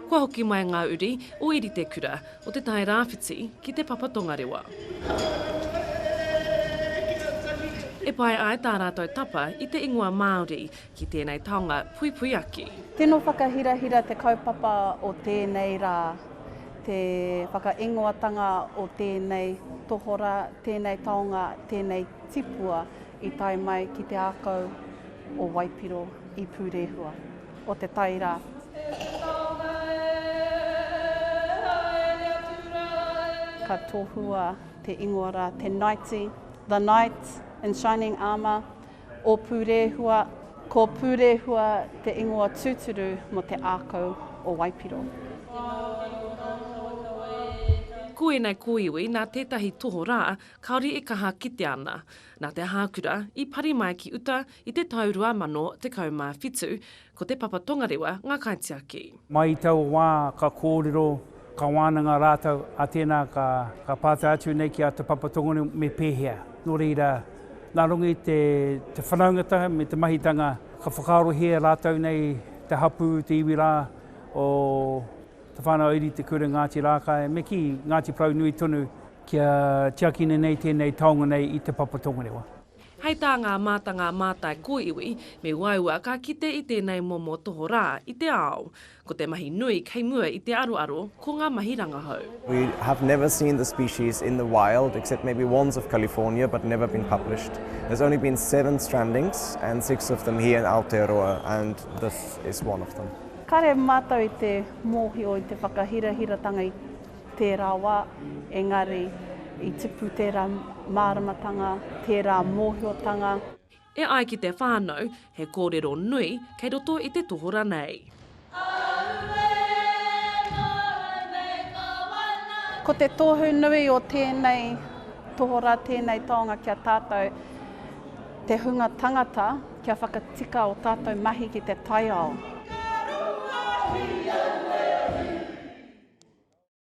Kua hoki mai ngā uri o Iritekura o te tae rāwhiti ki te Papa Tongarewa. E pai ai tā rātou tapa i te ingoa Māori ki tēnei taonga pui pui aki. Tēnō whakahirahira te kaupapa o tēnei rā, te whakaingoatanga o tēnei tohorā, tēnei taonga, tēnei tipua i tai mai ki te Ākau o Waipiro i Pūrēhua o te taira. Ka tohua te ingoa rā, Te Naiti, the knight in shining armour o Pūrēhua, ko Pūrēhua te ingoa tūturu mo te Ākau o Waipiro. Ko ēnei kōiwi nā tētahi tohorā, kāore e kaha kitea ana. Nā te Hakurā i pari mai ki uta i te taurua mano te kaumāwhitu, ko te Papa Tongarewa ngā kaitiaki. Mai tau wā ka kōrero, ka wānanga rātau a tēnā ka pāta atu nei ki a te Papa Tongarewa me pēhea. Nō reira, nā rungi te whanaungata me te mahitanga, ka whakarohea rātau nei te hapu, te iwi rā o Te Whānau Iritekura Ngāti Rākai, me ki Ngāti Porou nui tonu kia tiakina nei tēnei taonga nei i te Papa Tongarewa. Hei tā ngā mātanga mātai kōiwi, me waua ka kite i tēnei momo tohorā i te ao, ko te mahi nui kei mua i te aroaro ko ngā mahi rangahau. We have never seen the species in the wild, except maybe ones of California, but never been published. There's only been 7 strandings, and 6 of them here in Aotearoa, and this is one of them. Kare mātou i te mōhio i te whakahirahiratanga i tērā wā, engari i tipu tērā māramatanga, tērā mōhiotanga. E ai ki te whānau, he kōrero nui kei roto i te tohora nei. Ko te tohu nui o tēnei tohora, tēnei taonga kia tātou, te hunga tangata kia whakatika o tātou mahi ki te Tai Ao.